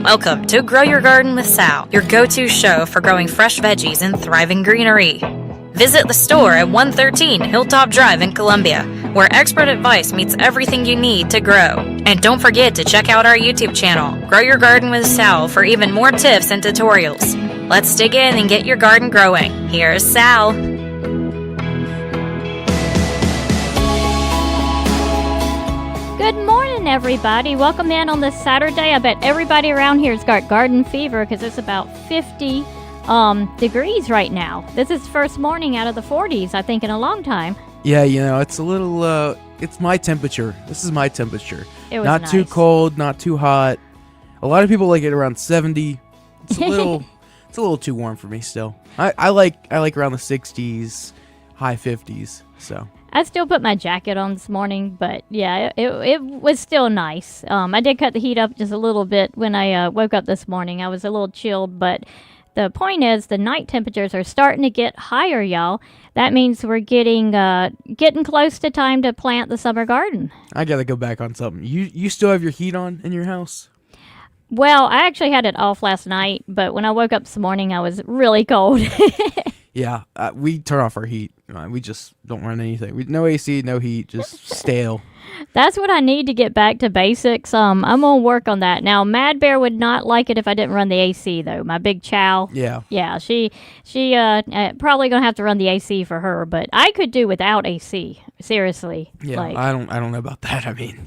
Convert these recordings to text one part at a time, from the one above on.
Welcome to Grow Your Garden with Sal, your go-to show for growing fresh veggies and thriving greenery. Visit the store at 113 Hilltop Drive in Columbia, where expert advice meets everything you need to grow. And don't forget to check out our YouTube channel, Grow Your Garden with Sal, for even more tips and tutorials. Let's dig in and get your garden growing. Here's Sal. Good morning, everybody. Welcome in on this Saturday. I bet everybody around here has got garden fever because it's about 50 degrees right now. This is first morning out of the 40s, I think, in a long time. Yeah, you know, it's a little, it's my temperature. This is my temperature. It was not nice. too cold, not too hot. A lot of people like it around 70. It's a little, it's a little too warm for me still. I like around the 60s, high 50s, so. I still put my jacket on this morning, but yeah, it was still nice. I did cut the heat up just a little bit when I woke up this morning. I was a little chilled, but the point is the night temperatures are starting to get higher, y'all. That means we're getting close to time to plant the summer garden. I gotta go back on something. You still have your heat on in your house? Well, I actually had it off last night, but when I woke up this morning, I was really cold. Yeah, we turn off our heat. We just don't run anything. No AC, no heat, just stale. That's what I need to get back to basics. I'm gonna work on that. Now, Mad Bear would not like it if I didn't run the AC though. My big chow. Yeah. Yeah, she probably gonna have to run the AC for her, but I could do without AC. Seriously. Yeah, like, I don't know about that. I mean,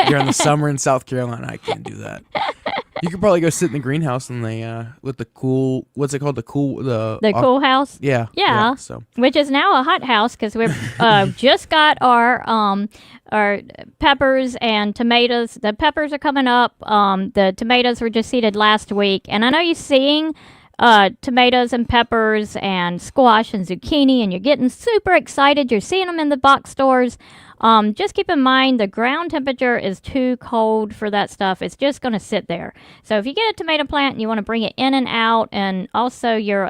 during the summer in South Carolina, I can't do that. You could probably go sit in the greenhouse and with the cool, what's it called? The cool house. Yeah. Yeah. So. Which is now a hot house because we've just got our peppers and tomatoes. The peppers are coming up. The tomatoes were just seeded last week, and I know you're seeing tomatoes and peppers and squash and zucchini, and you're getting super excited. You're seeing them in the box stores. Just keep in mind the ground temperature is too cold for that stuff. It's just going to sit there. So if you get a tomato plant and you want to bring it in and out, and also your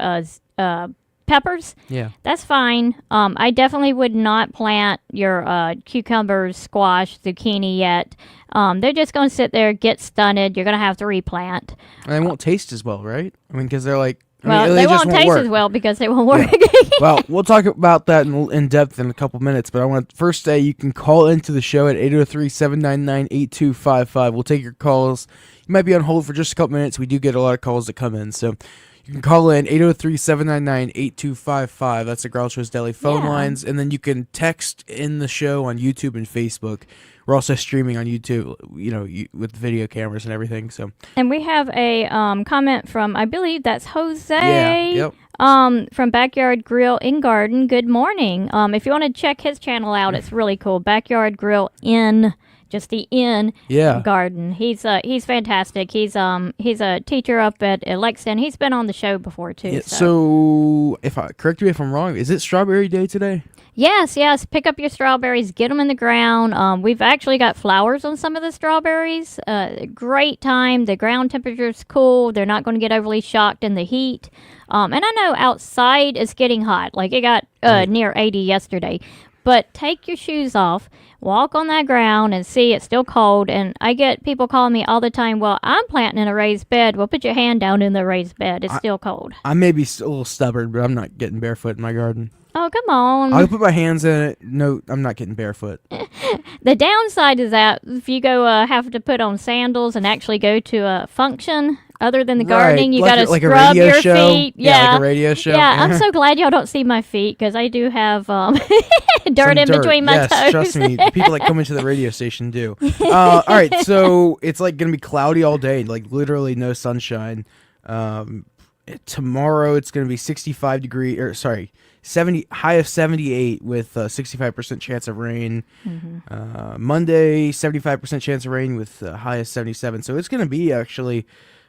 peppers, yeah, that's fine. I definitely would not plant your cucumbers, squash, zucchini yet. They're just going to sit there, get stunted. You're going to have to replant. And they won't taste as well, right? I mean, because they're like... Well, they won't taste as well because they won't work. Yeah. Well, we'll talk about that in depth in a couple minutes, but I want to first say you can call into the show at 803-799-8255. We'll take your calls. You might be on hold for just a couple minutes. We do get a lot of calls that come in, so you can call in 803-799-8255. That's the Groucho's Deli phone lines, and then you can text in the show on YouTube and Facebook. We're also streaming on YouTube, with video cameras and everything. So. And we have a comment from, I believe that's Jose. Yeah, yep. From Backyard Grill in Garden. Good morning. If you want to check his channel out, it's really cool. Backyard Grill in, just the in Garden. He's fantastic. He's a teacher up at Lexington. He's been on the show before too. Yeah, so correct me if I'm wrong, is it Strawberry Day today? Yes. Pick up your strawberries, get them in the ground. We've actually got flowers on some of the strawberries. Great time. The ground temperature's cool. They're not going to get overly shocked in the heat. And I know outside it's getting hot. Like it got near 80 yesterday. But take your shoes off, walk on that ground, and see it's still cold. And I get people calling me all the time, well, I'm planting in a raised bed. Well, put your hand down in the raised bed. It's still cold. I may be a little stubborn, but I'm not getting barefoot in my garden. Oh, come on. I'll put my hands in it. No, I'm not getting barefoot. The downside is that if you go have to put on sandals and actually go to a function other than the gardening, you got to scrub your feet. Yeah, like a radio show. Yeah, I'm so glad y'all don't see my feet because I do have dirt in between my toes. Yes, trust me. The people that come into the radio station do. All right, so it's like going to be cloudy all day, like literally no sunshine. Tomorrow it's going to be 70, high of 78 with 65% chance of rain. Mm-hmm. Monday, 75% chance of rain with high of 77. So it's going to be actually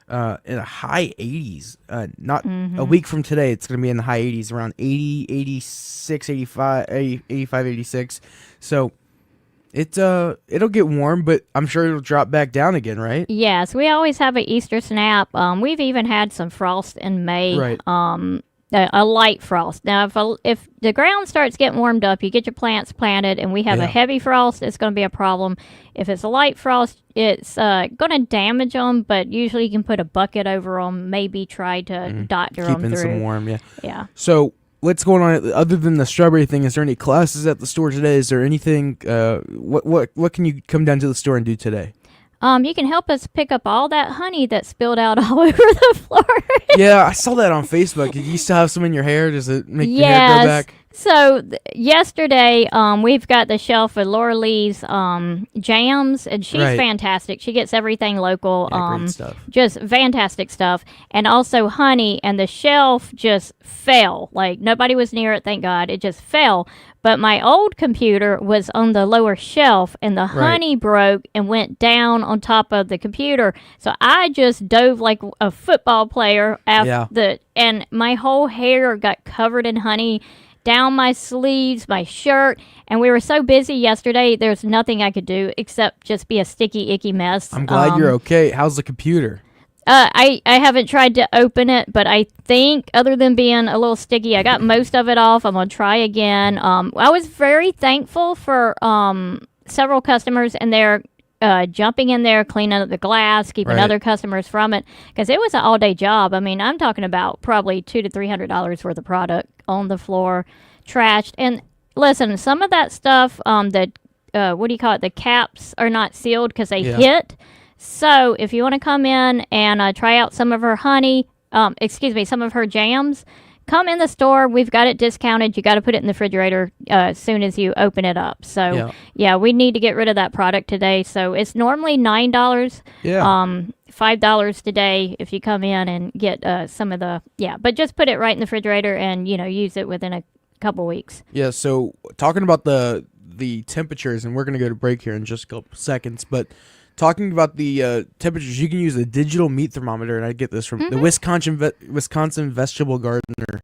in the high 80s. Not a week from today, it's going to be in the high 80s, around 80, 86, 85, 86. So it'll get warm, but I'm sure it'll drop back down again, right? Yes, we always have an Easter snap. We've even had some frost in May. Right. a light frost. Now, if the ground starts getting warmed up, you get your plants planted, and we have a heavy frost, it's going to be a problem. If it's a light frost, it's going to damage them, but usually you can put a bucket over them, maybe try to doctor them through. Keeping some warm, yeah. Yeah. So what's going on other than the strawberry thing? Is there any classes at the store today? Is there anything? What can you come down to the store and do today? You can help us pick up all that honey that spilled out all over the floor. Yeah, I saw that on Facebook. You still have some in your hair? Does it make your hair grow back? So yesterday, we've got the shelf of Laura Lee's jams, and she's fantastic. She gets everything local. Great stuff. Just fantastic stuff. And also honey, and the shelf just fell. Like, nobody was near it, thank God. It just fell. But my old computer was on the lower shelf, and the honey broke and went down on top of the computer. So I just dove like a football player and my whole hair got covered in honey, down my sleeves, my shirt, and we were so busy yesterday, there's nothing I could do except just be a sticky, icky mess. I'm glad you're okay. How's the computer? I haven't tried to open it, but I think other than being a little sticky, I got most of it off. I'm going to try again. I was very thankful for several customers, and they're jumping in there, cleaning up the glass, keeping other customers from it, because it was an all-day job. I mean, I'm talking about probably $200 to $300 worth of product on the floor, trashed. And listen, some of that stuff, the caps are not sealed because they hit. So if you want to come in and try out some of her some of her jams, come in the store. We've got it discounted. You got to put it in the refrigerator as soon as you open it up. So we need to get rid of that product today. So it's normally $9. $5 today if you come in and get some of the but just put it right in the refrigerator and use it within a couple weeks. Yeah. So talking about the temperatures, and we're gonna go to break here in just a couple seconds, but. Talking about the temperatures, you can use a digital meat thermometer, and I get this from the Wisconsin Vegetable Gardener.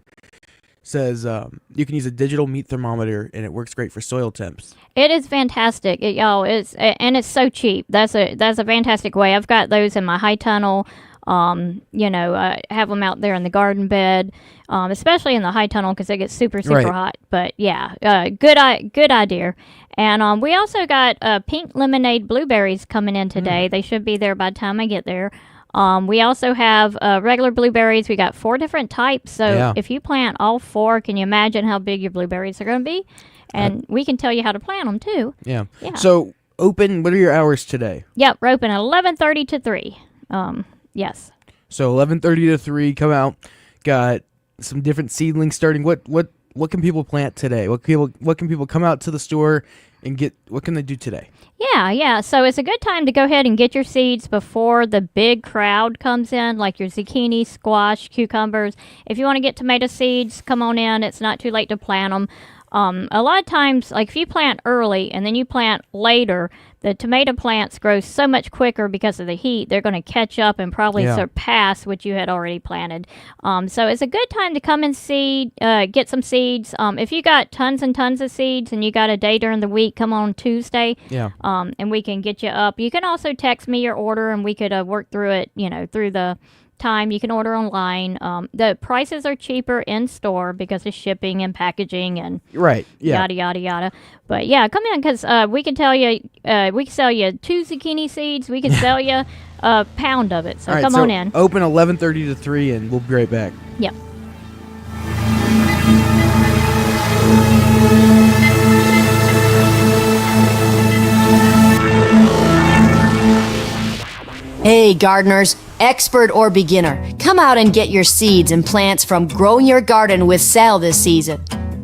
Says you can use a digital meat thermometer, and it works great for soil temps. It is fantastic, it's so cheap. That's a fantastic way. I've got those in my high tunnel. I have them out there in the garden bed, especially in the high tunnel because it gets super hot. But good idea. And we also got pink lemonade blueberries coming in today. They should be there by the time I get there. We also have regular blueberries. We got 4 different types. So if you plant all 4, can you imagine how big your blueberries are going to be? And we can tell you how to plant them too. Yeah. So open. What are your hours today? Yep, we're open 11:30 to 3. Yes. So 11:30 to 3. Come out. Got some different seedlings starting. What can people plant today? What can people come out to the store and get? What can they do today? Yeah. So it's a good time to go ahead and get your seeds before the big crowd comes in, like your zucchini, squash, cucumbers. If you want to get tomato seeds, come on in. It's not too late to plant them. A lot of times, like if you plant early and then you plant later, the tomato plants grow so much quicker because of the heat. They're going to catch up and probably surpass what you had already planted. So it's a good time to come and get some seeds. If you got tons and tons of seeds and you got a day during the week, come on Tuesday. And we can get you up. You can also text me your order and we could work through it, through the time. You can order online. The prices are cheaper in store because of shipping and packaging and yada yada yada. But come in because we can sell you 2 zucchini seeds. We can sell you a pound of it. So right, come on in. Open 11:30 to 3, and we'll be right back. Yep. Hey gardeners, expert or beginner, come out and get your seeds and plants from Growing Your Garden with Sal this season.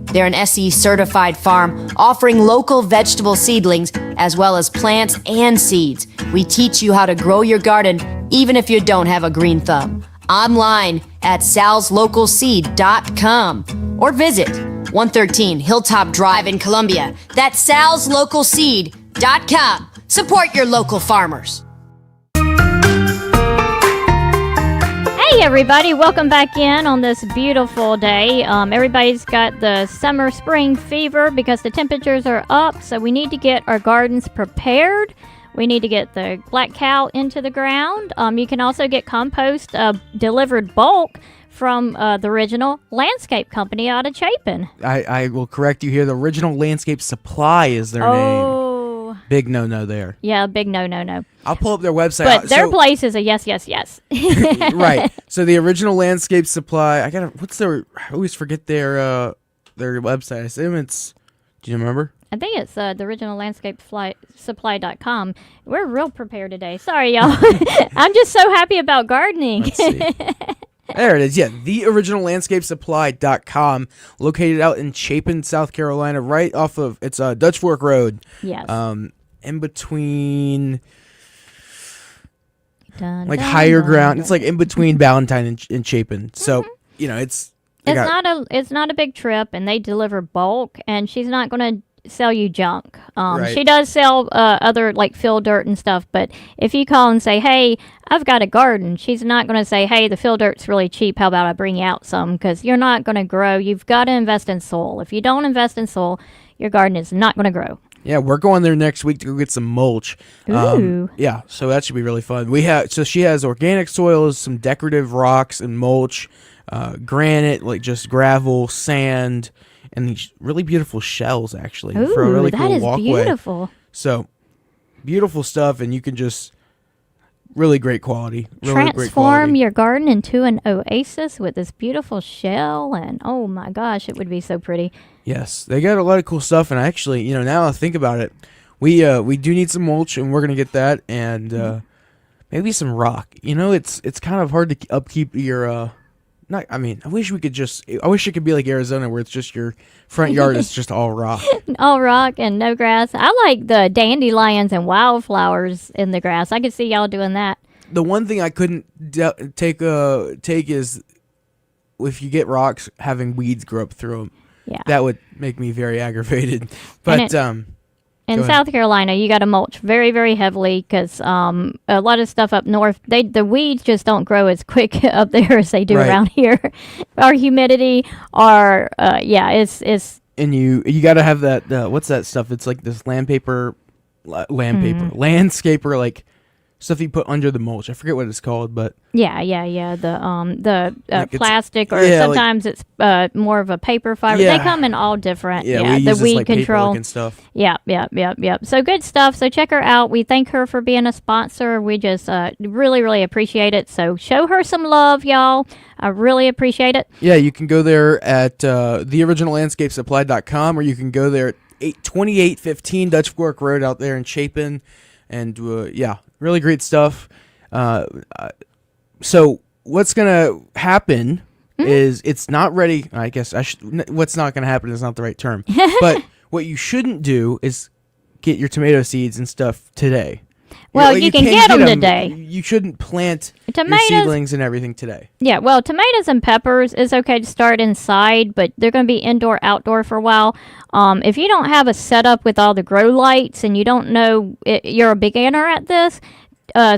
They're an SE certified farm offering local vegetable seedlings as well as plants and seeds. We teach you how to grow your garden even if you don't have a green thumb. Online at salslocalseed.com or visit 113 Hilltop Drive in Columbia. That's salslocalseed.com. Support your local farmers. Hey everybody, welcome back in on this beautiful day. Everybody's got the summer spring fever because the temperatures are up, so we need to get our gardens prepared. We need to get the black cow into the ground. You can also get compost delivered bulk from the Original Landscape Company out of Chapin. I will correct you here. The Original Landscape Supply is their name. Big no there. Yeah, big no. I'll pull up their website. But their place is a yes. Right. So the Original Landscape Supply. I always forget their website. I assume it's. Do you remember? I think it's the Original Landscape Supply.com. We're real prepared today. Sorry, y'all. I'm just so happy about gardening. Let's see. There it is. Yeah, the Original Landscape Supply.com, located out in Chapin, South Carolina, right off of Dutch Fork Road. Yes. In between. Higher ground. It's like in between Ballantyne and Chapin. So, it's not a big trip, and they deliver bulk, and she's not going to sell you junk. Right. She does sell other like fill dirt and stuff, but if you call and say, hey, I've got a garden, she's not going to say, hey, the fill dirt's really cheap, how about I bring you out some, because you're not going to grow. You've got to invest in soil. If you don't invest in soil, your garden is not going to grow. Yeah, we're going there next week to go get some mulch. Ooh. Yeah, so that should be really fun. She has organic soils, some decorative rocks and mulch, granite, like just gravel, sand, and these really beautiful shells, actually, for a really cool walkway. That is beautiful. So, beautiful stuff, and you can just really great quality. Transform your garden into an oasis with this beautiful shell, and oh my gosh, it would be so pretty. Yes, they got a lot of cool stuff, and actually, now I think about it, we do need some mulch, and we're gonna get that, and maybe some rock. It's kind of hard to upkeep your. I wish it could be like Arizona, where it's just your front yard is just all rock. All rock and no grass. I like the dandelions and wildflowers in the grass. I could see y'all doing that. The one thing I couldn't take is if you get rocks, having weeds grow up through them. Yeah, that would make me very aggravated. But in South Carolina, you got to mulch very, very heavily because a lot of stuff up north, the weeds just don't grow as quick up there as they do around here. Our humidity, it's. And you got to have that. What's that stuff? It's like this landscaper, like stuff you put under the mulch. I forget what it's called, but the plastic, or sometimes it's more of a paper fiber. Yeah. They come in all different. Yeah, we the use weed this, like, control paper-looking stuff. Yep. So good stuff. So check her out. We thank her for being a sponsor. We just really, really appreciate it. So show her some love, y'all. I really appreciate it. Yeah, you can go there at theoriginallandscapesupply.com, or you can go there at 2815 Dutch Fork Road out there in Chapin. And really great stuff. So what's gonna happen is it's not ready. I guess what's not gonna happen is not the right term. But what you shouldn't do is get your tomato seeds and stuff today. Well, you can get them today. You shouldn't plant tomatoes, your seedlings and everything today. Yeah, well, tomatoes and peppers is okay to start inside, but they're going to be indoor, outdoor for a while. If you don't have a setup with all the grow lights and you don't know, you're a beginner at this,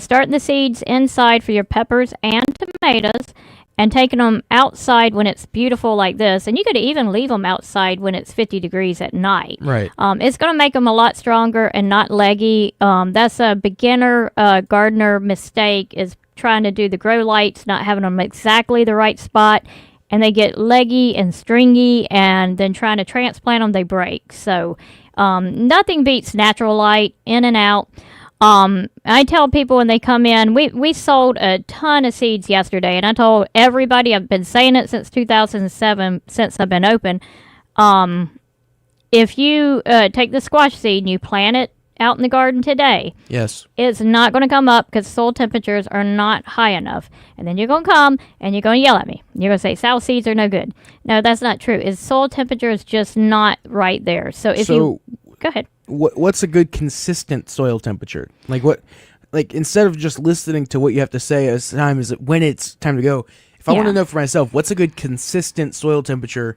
starting the seeds inside for your peppers and tomatoes, and taking them outside when it's beautiful like this. And you could even leave them outside when it's 50 degrees at night. Right. It's going to make them a lot stronger and not leggy. That's a beginner gardener mistake, is trying to do the grow lights, not having them exactly the right spot. And they get leggy and stringy, and then trying to transplant them, they break. So nothing beats natural light, in and out. I tell people when they come in, we sold a ton of seeds yesterday, and I told everybody, I've been saying it since 2007, since I've been open. If you take the squash seed and you plant it out in the garden today, yes, it's not going to come up because soil temperatures are not high enough. And then you're going to come and you're going to yell at me. You're going to say south seeds are no good. No, that's not true. Soil temperature is just not right there. So go ahead. What's a good consistent soil temperature? Instead of just listening to what you have to say as time is when it's time to go. If I want to know for myself, what's a good consistent soil temperature?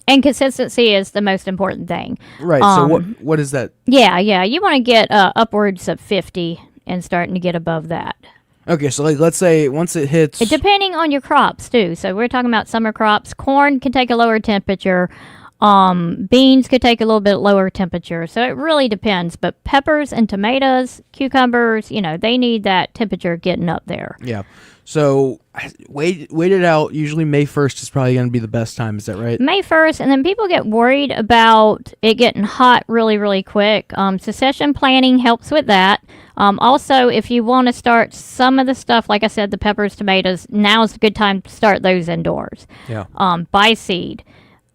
And consistency is the most important thing. Right. So what is that? Yeah. You want to get upwards of 50 and starting to get above that. Okay, so let's say once it hits... Depending on your crops, too. So we're talking about summer crops. Corn can take a lower temperature. Beans could take a little bit lower temperature, so it really depends. But peppers and tomatoes, cucumbers, they need that temperature getting up there. Yeah. So wait it out. Usually May 1st is probably going to be the best time. Is that right? May 1st, and then people get worried about it getting hot really, really quick. Succession planting helps with that. Also, if you want to start some of the stuff, like I said, the peppers, tomatoes, now is a good time to start those indoors. Yeah. By seed.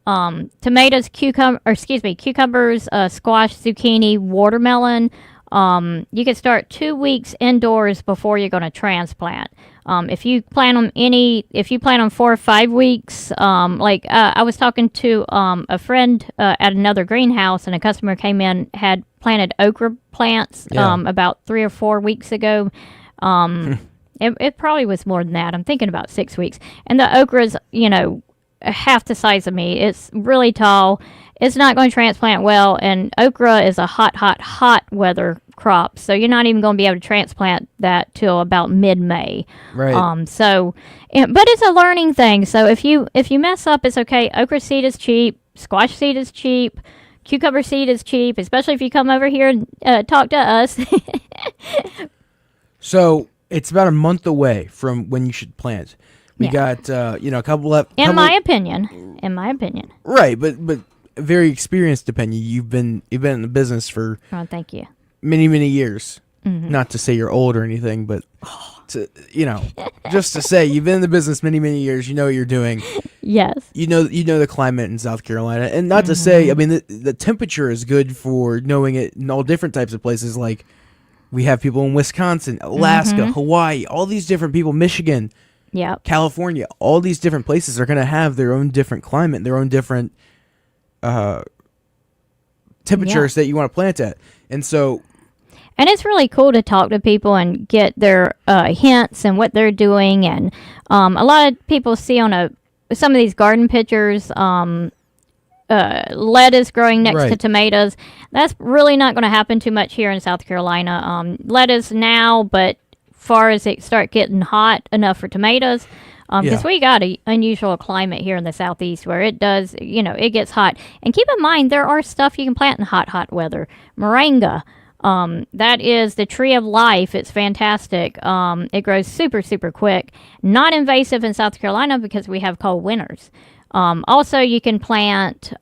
Tomatoes, cucumbers, squash, zucchini, watermelon. You can start 2 weeks indoors before you're going to transplant. If you plan on 4 or 5 weeks, I was talking to a friend at another greenhouse, and a customer came in, had planted okra plants about 3 or 4 weeks ago. It probably was more than that. I'm thinking about 6 weeks. And the okra's, half the size of me. It's really tall. It's not going to transplant well, and okra is a hot weather crop, so you're not even going to be able to transplant that till about mid-May. Right. But it's a learning thing. So if you mess up, it's okay. Okra seed is cheap. Squash seed is cheap. Cucumber seed is cheap, especially if you come over here and talk to us. So it's about a month away from when you should plant. We got a couple left. In my opinion. Right, but very experienced opinion. You've been in the business for thank you. many years. Mm-hmm. Not to say you're old or anything, but just to say you've been in the business many years. You know what you're doing. Yes. You know the climate in South Carolina, and not to say, I mean, the temperature is good for knowing it in all different types of places. Like we have people in Wisconsin, Alaska, Hawaii, all these different people, Michigan. Yeah, California, all these different places are going to have their own different climate, their own different temperatures that you want to plant at. And so... And it's really cool to talk to people and get their hints and what they're doing. And a lot of people see on some of these garden pictures lettuce growing next to tomatoes. That's really not going to happen too much here in South Carolina. Lettuce now, but far as it start getting hot enough for tomatoes, because we got an unusual climate here in the southeast where it does, it gets hot. And keep in mind, there are stuff you can plant in hot weather. Moringa, that is the tree of life. It's fantastic. It grows super quick. Not invasive in South Carolina because we have cold winters. Also, you can plant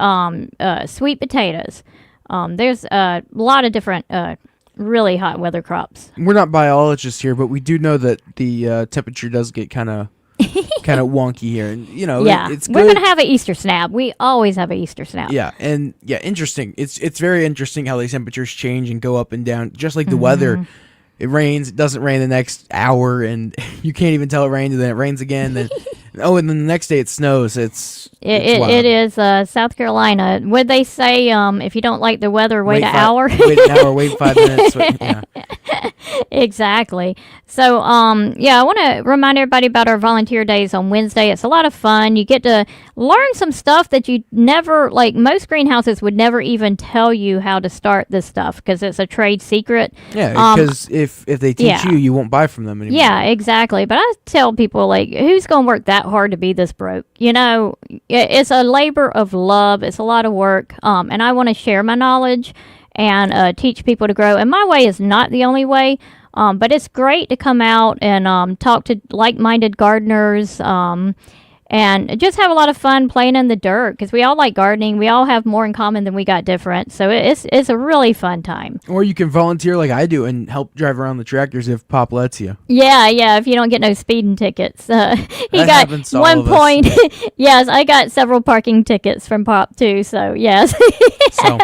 sweet potatoes. There's a lot of different really hot weather crops. We're not biologists here, but we do know that the temperature does get kind of wonky here, and it's good. We're gonna have an Easter snap. We always have an Easter snap. Interesting. It's very interesting how these temperatures change and go up and down, just like the weather. It rains, it doesn't rain the next hour, and you can't even tell it rained, and then it rains again. Then and then the next day it snows. It is South Carolina. Would they say if you don't like the weather, wait an hour? Wait an hour, wait 5 minutes. Exactly. So, I want to remind everybody about our volunteer days on Wednesday. It's a lot of fun. You get to learn some stuff that you never, like most greenhouses would never even tell you how to start this stuff because it's a trade secret. Yeah, because if they teach you, you won't buy from them anymore. Yeah, exactly. But I tell people, like, who's going to work that hard to be this broke? It's a labor of love. It's a lot of work. And I want to share my knowledge and teach people to grow. And my way is not the only way, but it's great to come out and talk to like-minded gardeners and just have a lot of fun playing in the dirt because we all like gardening. We all have more in common than we got different. So it's a really fun time. Or you can volunteer like I do and help drive around the tractors if Pop lets you. Yeah, if you don't get no speeding tickets. He that got 1 point. Yes, I got several parking tickets from Pop too, so yes. So,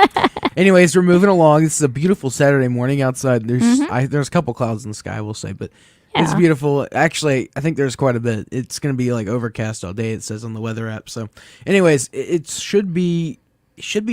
anyways, we're moving along. This is a beautiful Saturday morning outside. There's a couple clouds in the sky, we'll say, but it's beautiful. Actually, I think there's quite a bit. It's going to be like overcast all day, it says on the weather app. So, anyways, it should be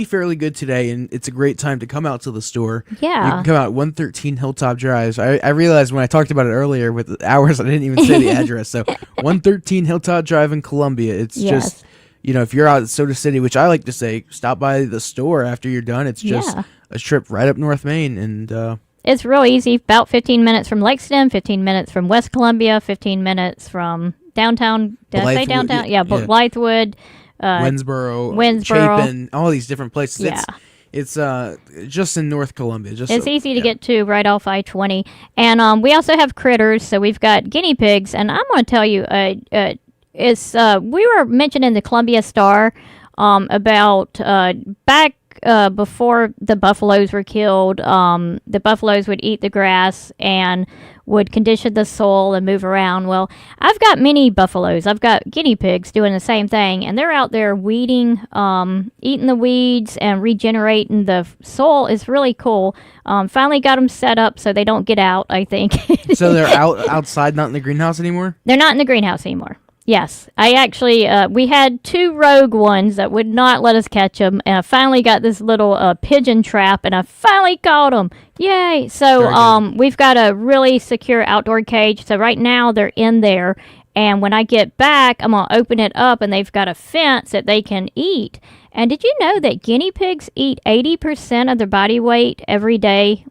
fairly good today, and it's a great time to come out to the store. Yeah. You can come out 113 Hilltop Drive. I realized when I talked about it earlier with the hours, I didn't even say the address. So, 113 Hilltop Drive in Columbia. It's just, if you're out at Soda City, which I like to say, stop by the store after you're done. It's just a trip right up North Main, and it's real easy. About 15 minutes from Lexington, 15 minutes from West Columbia, 15 minutes from downtown. Did I say downtown? Yeah, Blythewood. Winsboro, Chapin, all these different places. Yeah. It's just in North Columbia. It's easy to get to right off I-20. And we also have critters, so we've got guinea pigs. And I'm going to tell you, we were mentioning the Columbia Star about back before the buffaloes were killed. The buffaloes would eat the grass and would condition the soil and move around. Well, I've got mini buffaloes. I've got guinea pigs doing the same thing, and they're out there weeding, eating the weeds and regenerating the soil. Is really cool. Finally got them set up so they don't get out, I think. So they're outside, not in the greenhouse anymore? They're not in the greenhouse anymore. Yes, I actually, we had 2 rogue ones that would not let us catch them, and I finally got this little pigeon trap, and I finally caught them. Yay! So we've got a really secure outdoor cage, so right now they're in there, and when I get back, I'm going to open it up, and they've got a fence that they can eat. And did you know that guinea pigs eat 80% of their body weight every day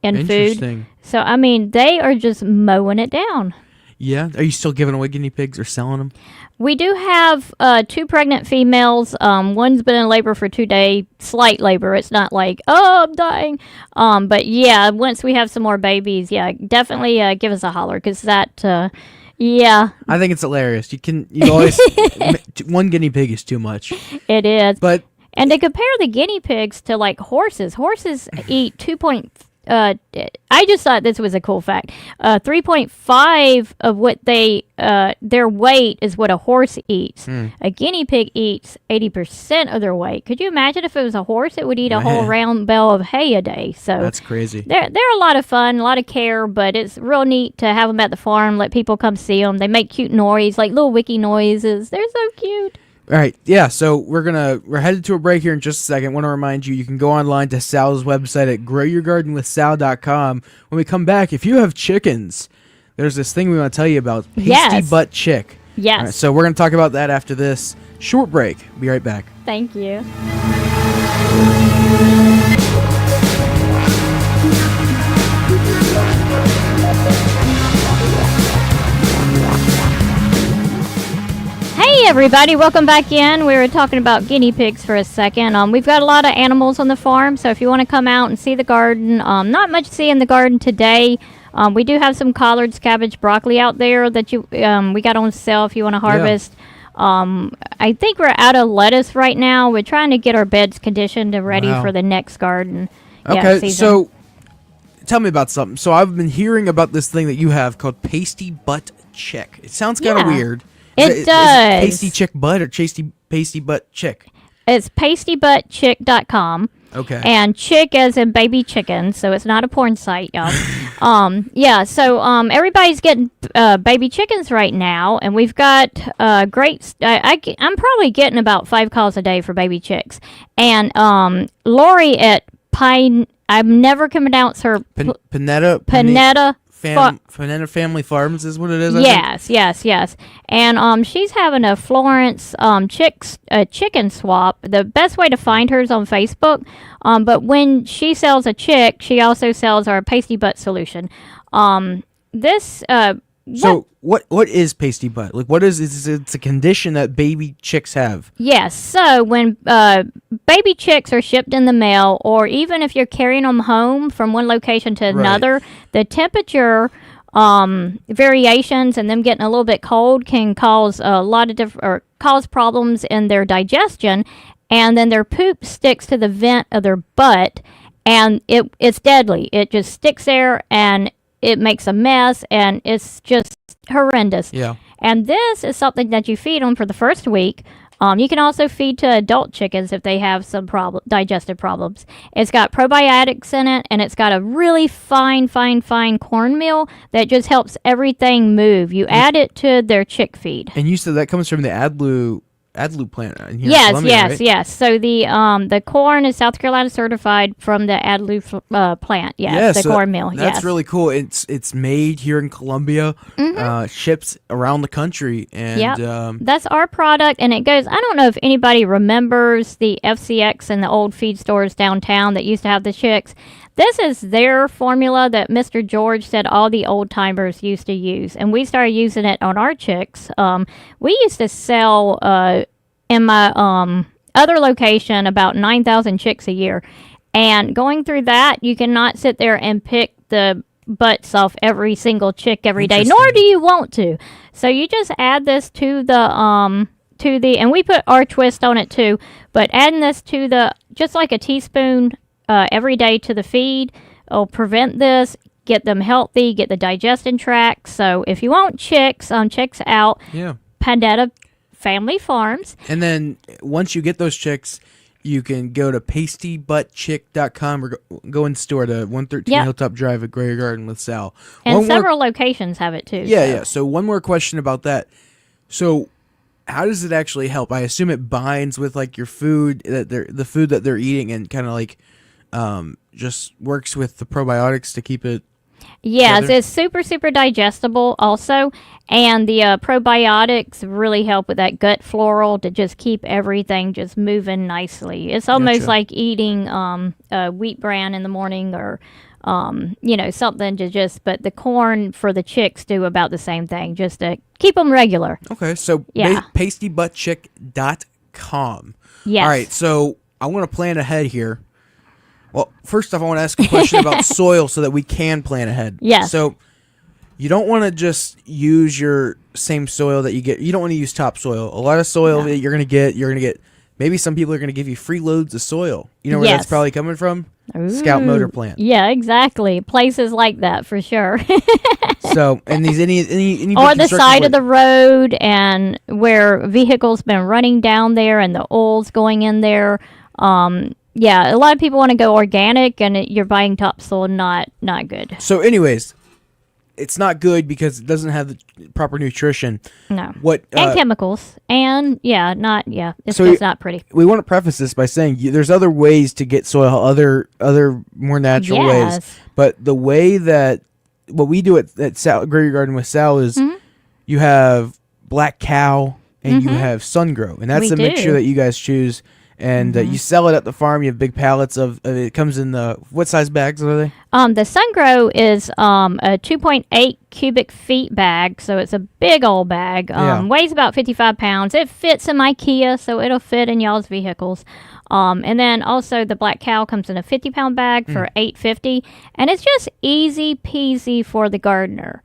in Interesting. food? So, I mean, they are just mowing it down. Yeah. Are you still giving away guinea pigs or selling them? We do have 2 pregnant females. One's been in labor for 2 days, slight labor. It's not like, oh, I'm dying. But yeah, once we have some more babies, yeah, definitely give us a holler because that, yeah. I think it's hilarious. You always, one guinea pig is too much. It is. But and to compare the guinea pigs to like horses eat 2. I just thought this was a cool fact. 3.5 of what their weight is what a horse eats. A guinea pig eats 80% of their weight. Could you imagine if it was a horse? It would eat a whole round bale of hay a day. So that's crazy. They're a lot of fun, a lot of care, but it's real neat to have them at the farm. Let people come see them. They make cute noise, like little wiki noises. They're so cute. All right, yeah, so we're headed to a break here in just a second. Want to remind you can go online to Sal's website at growyourgardenwithsal.com. When we come back, if you have chickens, there's this thing we want to tell you about, pasty butt chick. Yes. All right, so we're going to talk about that after this short break. Be right back. Thank you. Hey everybody, welcome back in. We were talking about guinea pigs for a second. We've got a lot of animals on the farm, so if you want to come out and see the garden, not much to see in the garden today. We do have some collards, cabbage, broccoli out there that we got on sale if you want to harvest. I think we're out of lettuce right now. We're trying to get our beds conditioned and ready for the next garden. Okay, so tell me about something. So I've been hearing about this thing that you have called pasty butt chick. It sounds kind of weird. It does. Is it pasty chick butt or pasty butt chick? It's pastybuttchick.com. Okay. And chick as in baby chicken, so it's not a porn site, y'all. Everybody's getting baby chickens right now, and we've got great. I'm probably getting about 5 calls a day for baby chicks. And Lori at Pine, I've never can pronounce her. Panetta. Panetta Family Farms is what it is. Yes. And she's having a Florence chicken swap. The best way to find her is on Facebook. But when she sells a chick, she also sells our pasty butt solution. What is pasty butt? Like, what is it's a condition that baby chicks have? Yes. So when baby chicks are shipped in the mail, or even if you're carrying them home from one location to another, the temperature variations and them getting a little bit cold can cause a lot of cause problems in their digestion, and then their poop sticks to the vent of their butt, and it's deadly. It just sticks there and it makes a mess, and it's just horrendous. Yeah. And this is something that you feed them for the first week. You can also feed to adult chickens if they have some digestive problems. It's got probiotics in it, and it's got a really fine cornmeal that just helps everything move. You add it to their chick feed. And you said that comes from the Adlu plant in here in Columbia, right? Yes. So the corn is South Carolina certified from the Adlu plant. Yes, the cornmeal. That's really cool. It's made here in Columbia, ships around the country, and that's our product. And it goes. I don't know if anybody remembers the FCX and the old feed stores downtown that used to have the chicks. This is their formula that Mr. George said all the old timers used to use, and we started using it on our chicks. We used to sell in my other location about 9,000 chicks a year. And going through that, you cannot sit there and pick the butts off every single chick every day, nor do you want to. So you just add this to the and we put our twist on it too, but adding this to the, just like a teaspoon every day to the feed will prevent this, get them healthy, get the digestion tract. So if you want chicks, chicks out, Pandetta Family Farms. And then once you get those chicks, you can go to pastybuttchick.com or go in store to 113 Hilltop Drive at Greer Garden with Sal. And several locations have it too. Yeah. So one more question about that. So how does it actually help? I assume it binds with like your food, the food that they're eating, and kind of like just works with the probiotics to keep it. Yes, together. it's super, super digestible also. And the probiotics really help with that gut floral to just keep everything just moving nicely. It's almost like eating wheat bran in the morning, or, something to just, but the corn for the chicks do about the same thing, just to keep them regular. Okay, so pastybuttchick.com. Yes. All right, so I want to plan ahead here. Well, first off, I want to ask a question about soil so that we can plan ahead. Yes. So you don't want to just use your same soil that you get. You don't want to use topsoil. A lot of soil that you're going to get, maybe some people are going to give you free loads of soil. You know where that's probably coming from? Ooh. Scout Motor Plant. Yeah, exactly. Places like that for sure. So, and these any or the side of the road, and where vehicles been running down there and the oil's going in there. Yeah, a lot of people want to go organic, and you're buying topsoil, not good. So, anyways, it's not good because it doesn't have the proper nutrition. No. And chemicals. And, it's so just not pretty. We want to preface this by saying there's other ways to get soil, other more natural ways. But the way that, what we do at Sal, Greer Garden with Sal is you have Black Cow and you have Sun Grow. And that's the mixture that you guys choose. And you sell it at the farm. You have big pallets of it. Comes in the, what size bags are they? The Sun Grow is a 2.8 cubic feet bag, so it's a big old bag. Weighs about 55 pounds. It fits in my Kia, so it'll fit in y'all's vehicles. And then also the Black Cow comes in a 50-pound bag for $8.50, and it's just easy peasy for the gardener.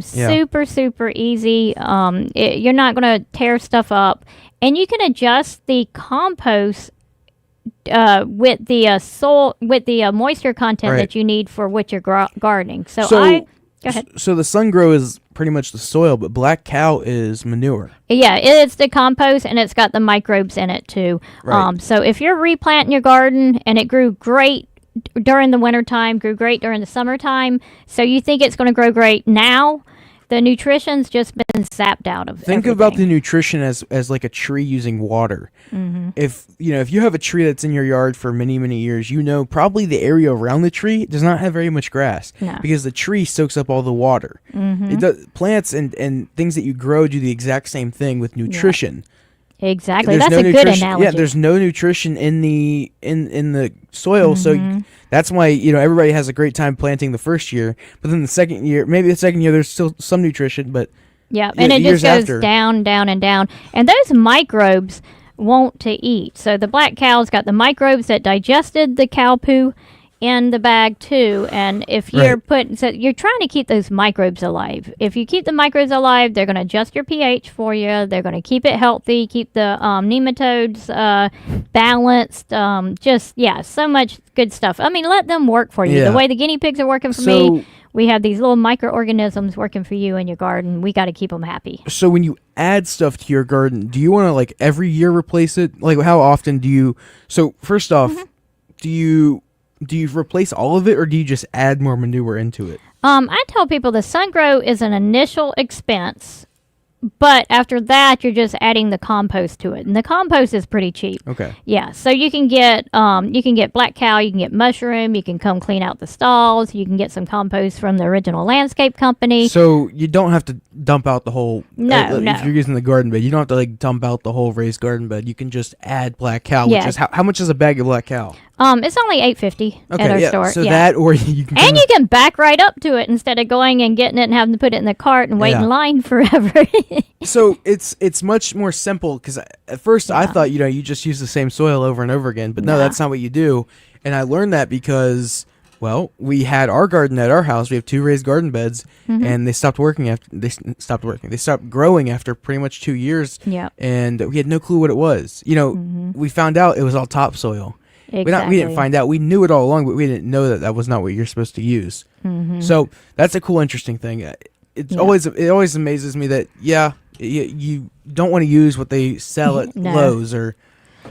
Super, super easy. You're not going to tear stuff up. And you can adjust the compost with the soil, with the moisture content that you need for what you're gardening. So go ahead. So the Sun Grow is pretty much the soil, but Black Cow is manure. Yeah, it's the compost, and it's got the microbes in it too. Right. So if you're replanting your garden and it grew great during the wintertime, grew great during the summertime, so you think it's going to grow great now, the nutrition's just been sapped out of Think everything. about the nutrition as like a tree using water. If you have a tree that's in your yard for many, many years, probably the area around the tree does not have very much grass because the tree soaks up all the water. It does, plants and things that you grow do the exact same thing with nutrition. Exactly. That's a good analogy. Yeah, there's no nutrition in the soil, so that's why everybody has a great time planting the first year, but then the second year, there's still some nutrition, but and it just goes down, down, and down, and those microbes want to eat. So the Black Cow's got the microbes that digested the cow poo in the bag too, and if you're you're trying to keep those microbes alive. If you keep the microbes alive, they're going to adjust your pH for you. They're going to keep it healthy, keep the nematodes balanced. So much good stuff. I mean, let them work for you. The way the guinea pigs are working for me, we have these little microorganisms working for you in your garden. We got to keep them happy. So when you add stuff to your garden, do you want to like every year replace it? Like how often do you? So first off, do you replace all of it, or do you just add more manure into it? I tell people the Sun Grow is an initial expense, but after that, you're just adding the compost to it, and the compost is pretty cheap. Okay. Yeah, so you can get Black Cow, you can get mushroom, you can come clean out the stalls, you can get some compost from the original landscape company. So you don't have to dump out the whole. No. If you're using the garden bed, you don't have to like dump out the whole raised garden bed. You can just add Black Cow. Which is how much is a bag of Black Cow? It's only $8.50 at our store. So that, or you can. And you can back right up to it instead of going and getting it and having to put it in the cart and wait in line forever. So it's much more simple because at first I thought you just use the same soil over and over again, but no, that's not what you do. And I learned that because we had our garden at our house. We have 2 raised garden beds, and they stopped working after they stopped working. They stopped growing after pretty much 2 years. Yep. And we had no clue what it was. We found out it was all topsoil. Exactly. We didn't find out. We knew it all along, but we didn't know that was not what you're supposed to use. So that's a cool, interesting thing. It always amazes me that you don't want to use what they sell at Lowe's or.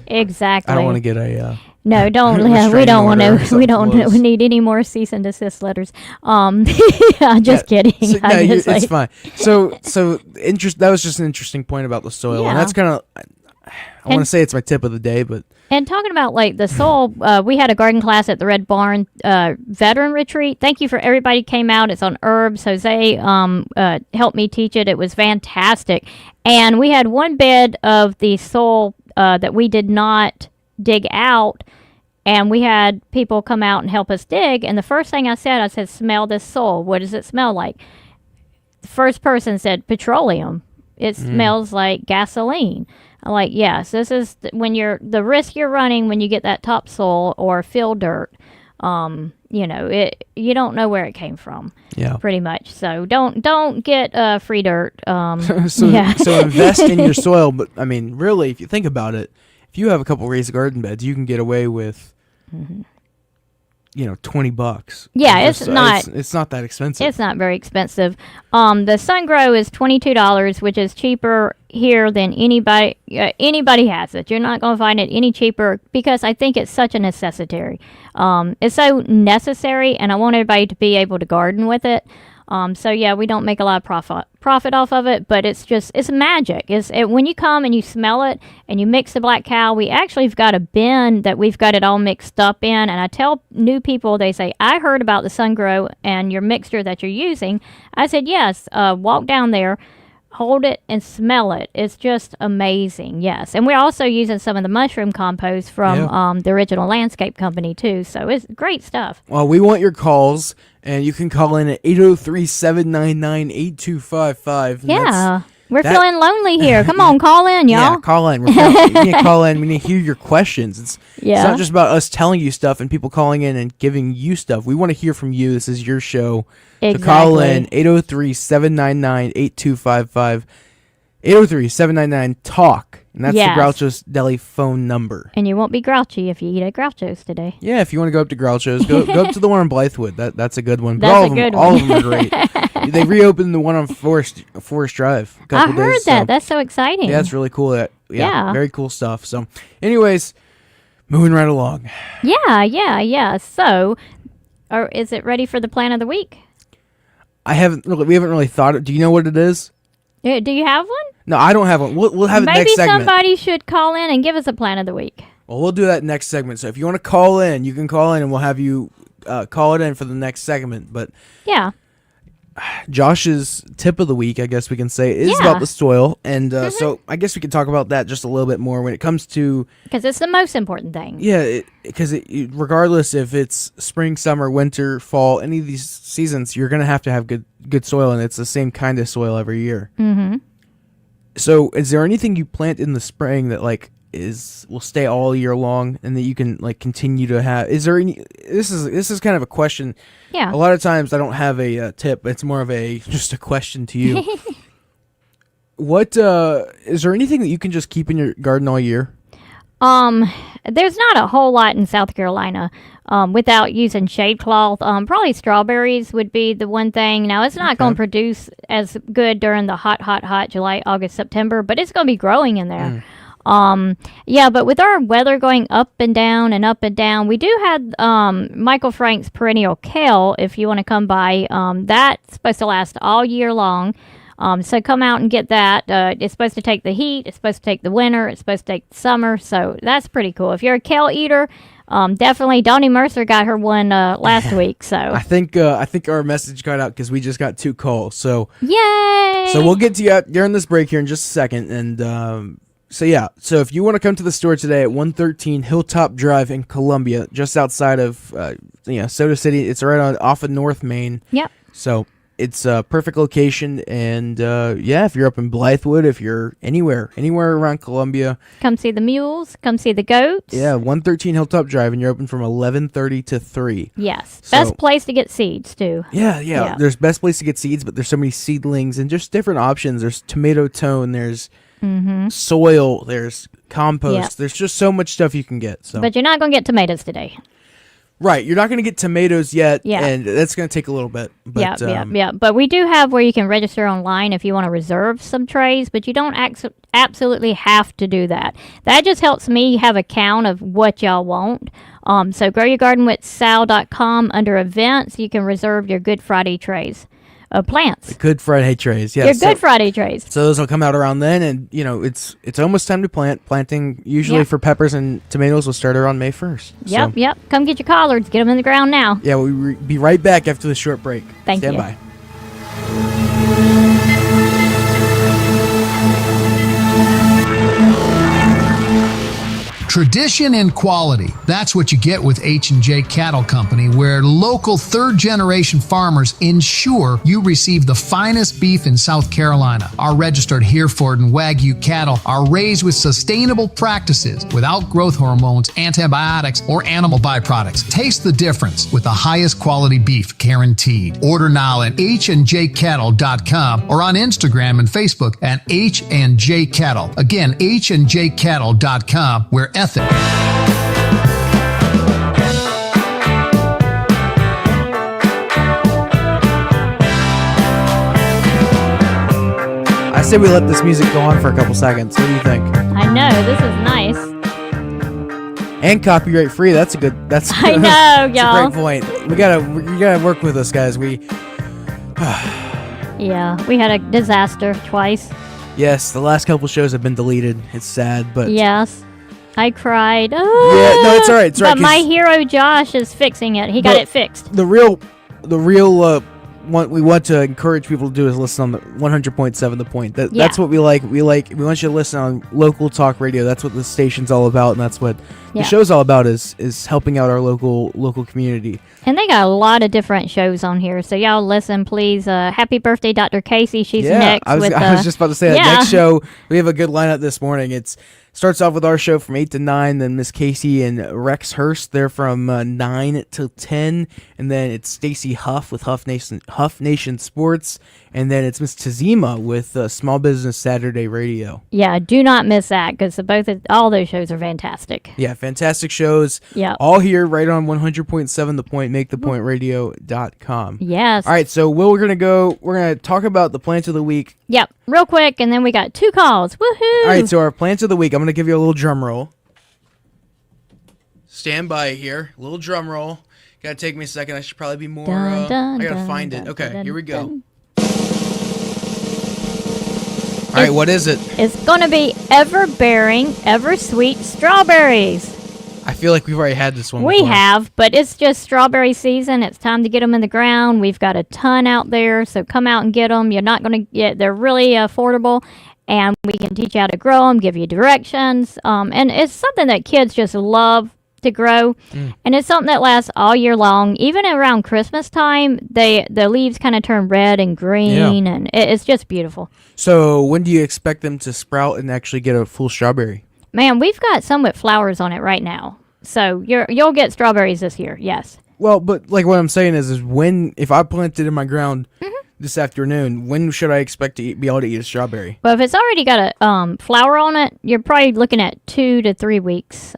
Exactly. I don't want to get a. No, don't. We don't want to. We don't need any more cease and desist letters. Just kidding. So, it's fine. So that was just an interesting point about the soil, and that's kind of. I want to say it's my tip of the day, but. And talking about like the soil, we had a garden class at the Red Barn veteran retreat. Thank you for everybody who came out. It's on herbs. Jose helped me teach it. It was fantastic. And we had one bed of the soil that we did not dig out, and we had people come out and help us dig. And the first thing I said, smell this soil. What does it smell like? The first person said petroleum. It smells like gasoline. I'm like, yes, this is the risk you're running when you get that topsoil or field dirt. You don't know where it came from. Yeah, pretty much. So don't get free dirt. So invest in your soil. But I mean, really, if you think about it, if you have a couple raised garden beds, you can get away with. $20. Yeah, it's not that expensive. It's not very expensive. The Sun Grow is $22, which is cheaper here than anybody has it. You're not going to find it any cheaper because I think it's such a necessity. It's so necessary, and I want everybody to be able to garden with it. We don't make a lot of profit off of it, but it's magic. When you come and you smell it and you mix the black cow, we actually have got a bin that we've got it all mixed up in. And I tell new people, they say, I heard about the Sun Grow and your mixture that you're using. I said, yes, walk down there, hold it and smell it. It's just amazing. Yes. And we're also using some of the mushroom compost from the original landscape company too. So it's great stuff. Well, we want your calls. And you can call in at 803-799-8255. Yeah. We're feeling lonely here. Come on, call in, y'all. Yeah, call in. You need to call in. We need to hear your questions. It's not just about us telling you stuff and people calling in and giving you stuff. We want to hear from you. This is your show. Exactly. So call in 803-799-8255. 803-799-TALK. And that's the Groucho's Deli phone number. And you won't be grouchy if you eat at Groucho's today. Yeah, if you want to go up to Groucho's, go up to the one on Blythewood. That's a good one. But That's a good one. All of them are great. They reopened the one on Forest Drive a couple I heard days, that. So. Yeah, that's so exciting. Yeah, it's really cool. Yeah, very cool stuff. So, anyways, moving right along. Yeah. So, is it ready for the plan of the week? We haven't really thought. Do you know what it is? Do you have one? No, I don't have one. We'll have it next segment. Maybe somebody should call in and give us a plan of the week. Well, we'll do that next segment. So if you want to call in, you can call in, and we'll have you call it in for the next segment. But yeah, Josh's tip of the week, I guess we can say, is about the soil, and so I guess we can talk about that just a little bit more when it comes to because it's the most important thing. Yeah, because regardless if it's spring, summer, winter, fall, any of these seasons, you're gonna have to have good soil, and it's the same kind of soil every year. Mm-hmm. So, is there anything you plant in the spring that will stay all year long, and that you can continue to have? Is there any? This is kind of a question. Yeah. A lot of times I don't have a tip. It's more of just a question to you. What is there anything that you can just keep in your garden all year? There's not a whole lot in South Carolina without using shade cloth. Probably strawberries would be the one thing. Now, it's not going to produce as good during the hot July, August, September, but it's going to be growing in there. But with our weather going up and down, we do have Michael Frank's perennial kale, if you want to come by. That's supposed to last all year long. So come out and get that. It's supposed to take the heat. It's supposed to take the winter. It's supposed to take the summer. So that's pretty cool. If you're a kale eater, definitely. Donnie Mercer got her one last week. So I think our message got out because we just got 2 calls. So yay! So we'll get to you during this break here in just a second. And so if you want to come to the store today at 113 Hilltop Drive in Columbia, just outside of Soda City, it's right off of North Main. Yep. So It's a perfect location, and if you're up in Blythewood, if you're anywhere around Columbia, Come see the mules. Come see the goats. yeah, 113 Hilltop Drive, and you're open from 11:30 to 3. Yes. So- Best place to get seeds, too. Yeah. There's best place to get seeds, but there's so many seedlings and just different options. There's tomato tone, there's soil, there's compost. Yeah. There's just so much stuff you can get. So But you're not going to get tomatoes today. right, you're not going to get tomatoes yet, Yeah. and that's going to take a little bit. But, Yeah. But we do have where you can register online if you want to reserve some trays, but you don't absolutely have to do that. That just helps me have a count of what y'all want. So growyourgardenwithsal.com under events, you can reserve your Good Friday trays of plants. Good Friday trays, yeah. Your Good Friday trays. So those will come out around then, and it's almost time to plant. Planting usually Yep. for peppers and tomatoes will start around May 1st. Yep. So, Come get your collards. Get them in the ground now. yeah, we'll be right back after the short break. Thank Stand you. by. Tradition and quality. That's what you get with H&J Cattle Company, where local third-generation farmers ensure you receive the finest beef in South Carolina. Our registered Hereford and Wagyu cattle are raised with sustainable practices without growth hormones, antibiotics, or animal byproducts. Taste the difference with the highest quality beef guaranteed. Order now at HandJCattle.com or on Instagram and Facebook at H&J Cattle. Again, HandJCattle.com, where ethic. I say we let this music go on for a couple seconds. What do you think? I know. This is nice. And copyright free. That's a good. That's I know, that's y'all. a great point. You gotta work with us, guys. Yeah. We had a disaster twice. Yes, the last couple shows have been deleted. It's sad, but Yes. I cried. yeah, no, it's all right. It's all right. But my 'cause hero Josh is fixing it. He got it fixed. the real what we want to encourage people to do is listen on the 100.7 The Point. That's what we like. We want you to listen on local talk radio. That's what the station's all about, and that's what the show's all about is helping out our local community. And they got a lot of different shows on here, so y'all listen, please. Happy birthday, Dr. Casey. She's next. I was just about to say that. Yeah. Next show, we have a good lineup this morning. It starts off with our show from 8 to 9, then Miss Casey and Rex Hurst, they're from 9 to 10, and then it's Stacy Huff with Huff Nation Sports, and then it's Miss Tazima with Small Business Saturday Radio. Yeah, do not miss that because all those shows are fantastic. Yeah, fantastic shows. Yeah. All here right on 100.7 The Point, makethepointradio.com. Yes. All right, so we're going to talk about the plants of the week. Yep, real quick, and then we got 2 calls. Woohoo! All right, so our plants of the week, I'm going to give you a little drum roll. Stand by here. A little drum roll. Gotta take me a second. I should probably be more... Dun, dun, I gotta dun, find dun, it. Okay, dun, here we go. dun. All right, what is it? It's going to be ever-bearing, ever-sweet strawberries. I feel like we've already had this one We before. have, but it's just strawberry season. It's time to get them in the ground. We've got a ton out there, so come out and get them. You're not going to get... They're really affordable, and we can teach you how to grow them, give you directions, and it's something that kids just love to grow, and it's something that lasts all year long. Even around Christmas time, the leaves kind of turn red and green, and it's just beautiful. So when do you expect them to sprout and actually get a full strawberry? Man, we've got some with flowers on it right now, so you'll get strawberries this year. Yes. Well, but like what I'm saying is when, if I plant it in my ground this afternoon, when should I expect to be able to eat a strawberry? Well, if it's already got a flower on it, you're probably looking at 2 to 3 weeks.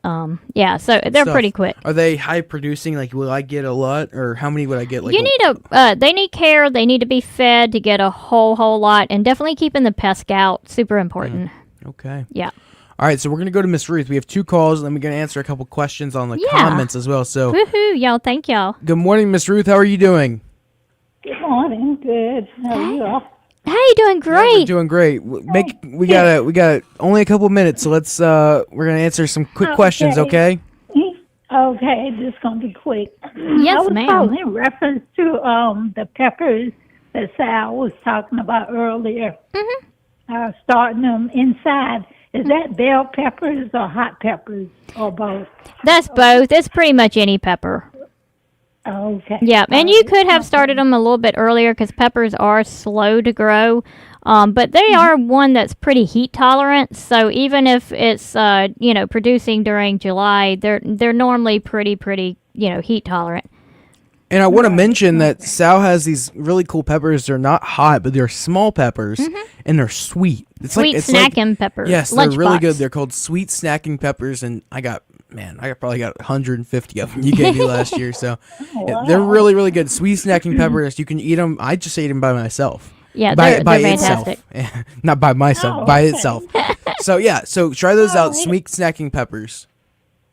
Yeah, so they're pretty quick. Are they high producing? Like, will I get a lot, or how many would I get? Like, You need they need care. They need to be fed to get a whole lot, and definitely keeping the pest out, super important. Okay. Yeah. All right, so we're going to go to Miss Ruth. We have 2 calls, and then we're going to answer a couple questions on the Yeah. comments as well. So, Woohoo, y'all! Thank y'all. good morning, Miss Ruth. How are you doing? Good morning. Good. How are you all? Hey, doing Yeah, we're great. doing great. We got only a couple minutes, so let's we're going to answer some quick questions, okay? Okay, this is gonna be quick. Yes, I was ma'am. calling in reference to the peppers that Sal was talking about earlier. Starting them inside. Is that bell peppers or hot peppers or both? That's both. It's pretty much any pepper. Okay. Yeah, and you could have started them a little bit earlier because peppers are slow to grow. But they are one that's pretty heat tolerant. So even if it's producing during July, they're normally pretty heat tolerant. And I want to mention that Sal has these really cool peppers. They're not hot, but they're small peppers, and they're sweet. It's Sweet snacking peppers. Yes, they're really Lunchbox. good. They're called sweet snacking peppers, and I probably got 150 of them you gave me last year. So yeah, they're really, really good. Sweet snacking peppers. You can eat them. I just ate them by myself. Yeah, by they're itself. fantastic. Not by myself, by itself. So yeah, so try those out. Sweet snacking peppers.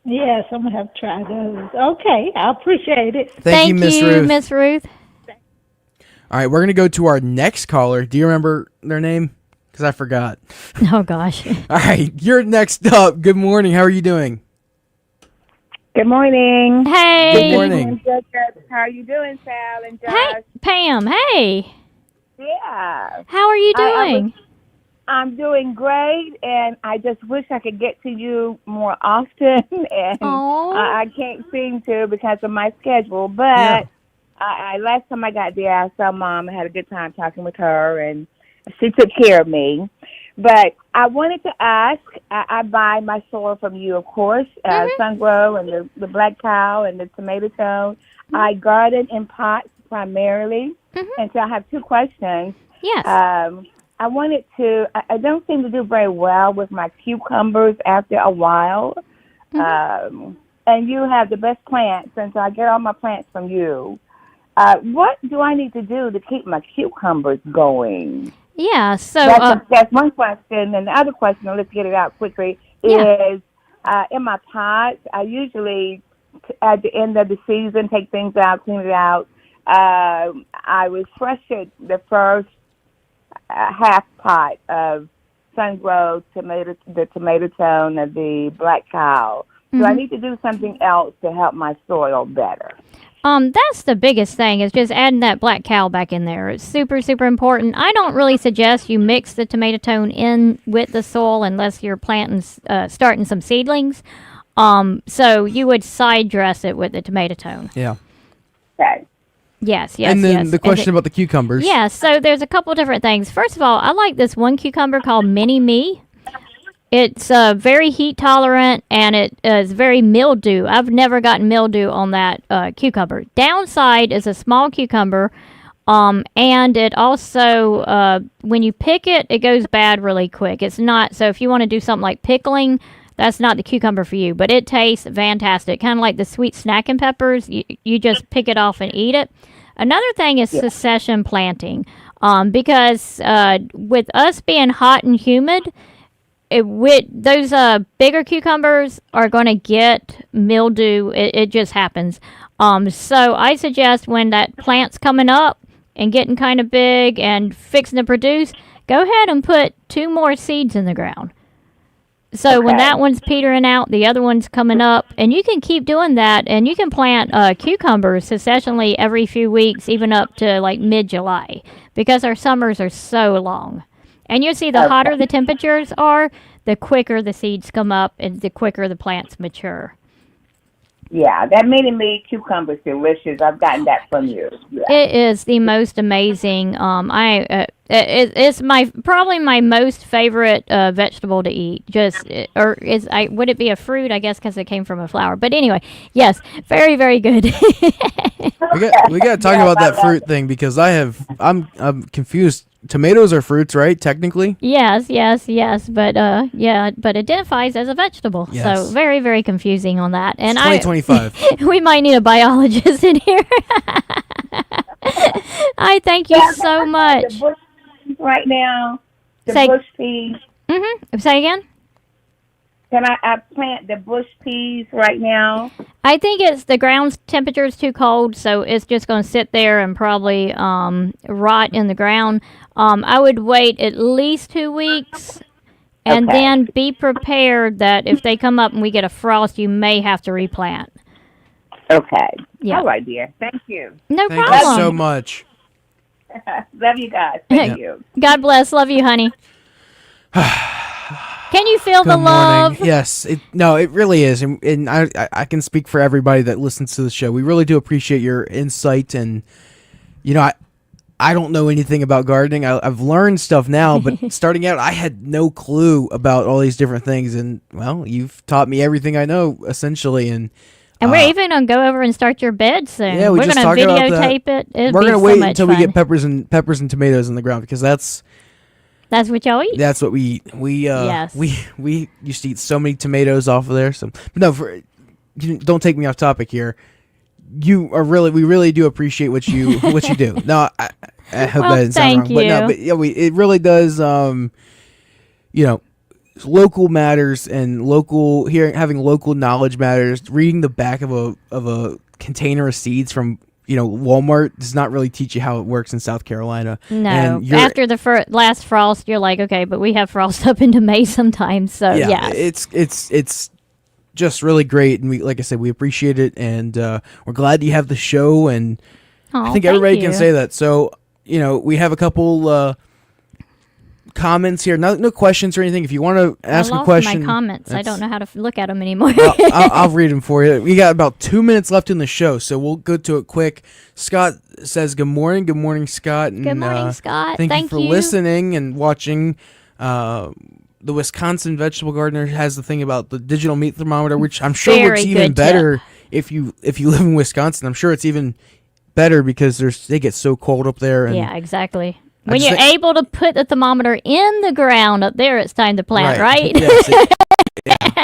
Yes, I'm going to have to try those. Okay, I appreciate it. Thank you, Miss Ruth. Miss Ruth. All right, we're going to go to our next caller. Do you remember their name? Because I forgot. Oh, gosh. All right, you're next up. Good morning. How are you doing? Good morning. Hey. Good morning. How are you doing, Sal and Josh? Hey, Pam. Hey. Yeah. How are you doing? I'm doing great, and I just wish I could get to you more often, and Aw. I can't seem to because of my schedule. But last time I got there, I saw Mom. I had a good time talking with her, and she took care of me. But I wanted to ask, I buy my soil from you, of course, Sungrow and the Black Cow and the Tomato Tone. I garden in pots primarily, and so I have two questions. Yes. I wanted to, I don't seem to do very well with my cucumbers after a while. And you have the best plants, and so I get all my plants from you. What do I need to do to keep my cucumbers going? Yeah, so... That's one question. And the other question, let's get it out quickly, is in my pots, I usually, at the end of the season, take things out, clean it out. I refreshed the first half pot of Sungrow, the Tomato Tone, and the Black Cow. So I need to do something else to help my soil better. That's the biggest thing is just adding that Black Cow back in there. It's super, super important. I don't really suggest you mix the Tomato Tone in with the soil unless you're starting some seedlings. So you would side dress it with the Tomato Tone. Yeah. Okay. Yes. And then the question about the cucumbers. Yeah, so there's a couple different things. First of all, I like this one cucumber called Mini Me. It's very heat tolerant, and it is very mildew. I've never gotten mildew on that cucumber. Downside is a small cucumber, and it also, when you pick it, it goes bad really quick. It's not, so if you want to do something like pickling, that's not the cucumber for you, but it tastes fantastic. Kind of like the sweet snacking peppers. You just pick it off and eat it. Another thing is succession planting, because with us being hot and humid, those bigger cucumbers are going to get mildew. It just happens. So I suggest when that plant's coming up and getting kind of big and fixing to produce, go ahead and put 2 more seeds in the ground. So when that one's petering out, the other one's coming up, and you can keep doing that, and you can plant cucumbers successionally every few weeks, even up to like mid-July, because our summers are so long. And you'll see the hotter the temperatures are, the quicker the seeds come up and the quicker the plants mature. Yeah, that Mini Me cucumber is delicious. I've gotten that from you. Yeah. It is the most amazing. It's probably my most favorite vegetable to eat. Would it be a fruit? I guess because it came from a flower. But anyway, yes, very, very good. We got to talk about that fruit thing because I'm confused. Tomatoes are fruits, right? Technically. Yes, but but identifies as a vegetable. Yes. So very, very confusing on that. And it's 2025. We might need a biologist in here. I thank you so much. The bush peas right now, bush peas. Say again. Can I plant the bush peas right now? I think it's the ground temperature is too cold, so it's just going to sit there and probably rot in the ground. I would wait at least 2 weeks, and then be prepared that if they come up and we get a frost, you may have to replant. Okay. Yeah. All right, dear. Thank you. No Thank problem. you so much. Love you guys. Thank you. God bless. Love you, honey. Can you feel the Good love? morning. Yes, it really is, and I can speak for everybody that listens to the show. We really do appreciate your insight, and I don't know anything about gardening. I've learned stuff now, but starting out, I had no clue about all these different things, and well, you've taught me everything I know essentially, and we're even gonna go over and start your bed soon. Yeah, we're gonna talked about that. videotape it. We're gonna so wait much until fun. we get peppers and tomatoes in the ground because that's what y'all eat. What we eat. Yes. We used to eat so many tomatoes off of there. So, but no, don't take me off topic here. We really do appreciate what you do. No, I hope that didn't sound wrong. You. But no, but yeah, it really does. Local matters and having local knowledge matters. Reading the back of a container of seeds from Walmart does not really teach you how it works in South Carolina. No, and after the last frost, you're like, okay, but we have frost up into May sometimes. So yeah, it's just really great, and like I said, we appreciate it, and we're glad you have the show, and I think everybody can say that. So we have a couple comments here. No questions or anything. If you want to ask I lost a question, my comments. I don't know how to look at them anymore. I'll read them for you. We got about 2 minutes left in the show, so we'll go to it quick. Scott says, "Good morning, Scott." And, Good morning, Scott. Thank you for listening and watching. The Wisconsin Vegetable Gardener has the thing about the digital meat thermometer, which I'm sure Very it's even good better if you live in Wisconsin. I'm sure it's even better because they get so cold up there. And yeah, exactly. When you're able to put the thermometer in the ground up there, it's time to plant, right? Yes,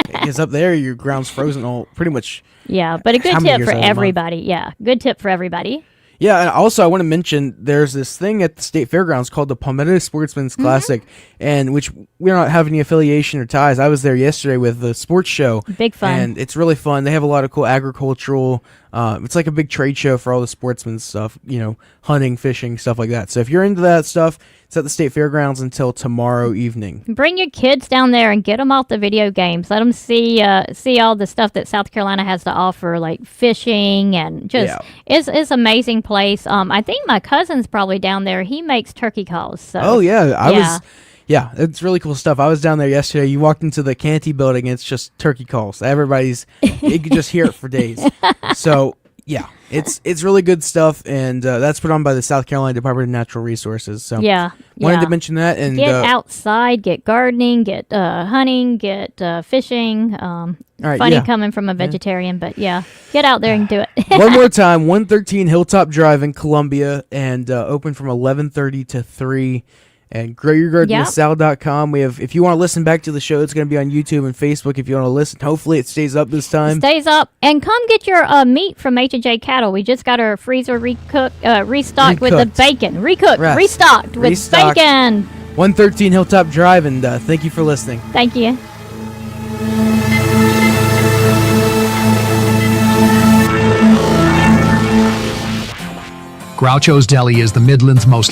because up there your ground's frozen all pretty much. Yeah, but a good tip for everybody. Yeah, good tip for everybody. Yeah, and also I want to mention there's this thing at the state fairgrounds called the Palmetto Sportsman's Classic, and which we don't have any affiliation or ties. I was there yesterday with the sports show. Big fun. And it's really fun. They have a lot of cool agricultural, it's like a big trade show for all the sportsman stuff, hunting, fishing, stuff like that. So if you're into that stuff, it's at the state fairgrounds until tomorrow evening. Bring your kids down there and get them off the video games. Let them see all the stuff that South Carolina has to offer, like fishing and just it's amazing place. I think my cousin's probably down there. He makes turkey calls. So oh yeah, yeah, it's really cool stuff. I was down there yesterday. You walked into the Canty building, and it's just turkey calls. You could just hear it for days. So yeah, it's really good stuff, and that's put on by the South Carolina Department of Natural Resources. So wanted to mention that. And get outside, get gardening, get hunting, get fishing. Funny coming from a vegetarian, but get out there and do it. One more time, 113 Hilltop Drive in Columbia, and open from 11:30 to 3. And growyourgardenwithsal.com. We have, if you want to listen back to the show, it's going to be on YouTube and Facebook. If you want to listen, hopefully it stays up this time. Stays up, and come get your meat from H&J Cattle. We just got our freezer restocked with the bacon, restocked with bacon. 113 Hilltop Drive, and thank you for listening. Thank you. Groucho's Deli is the Midland's most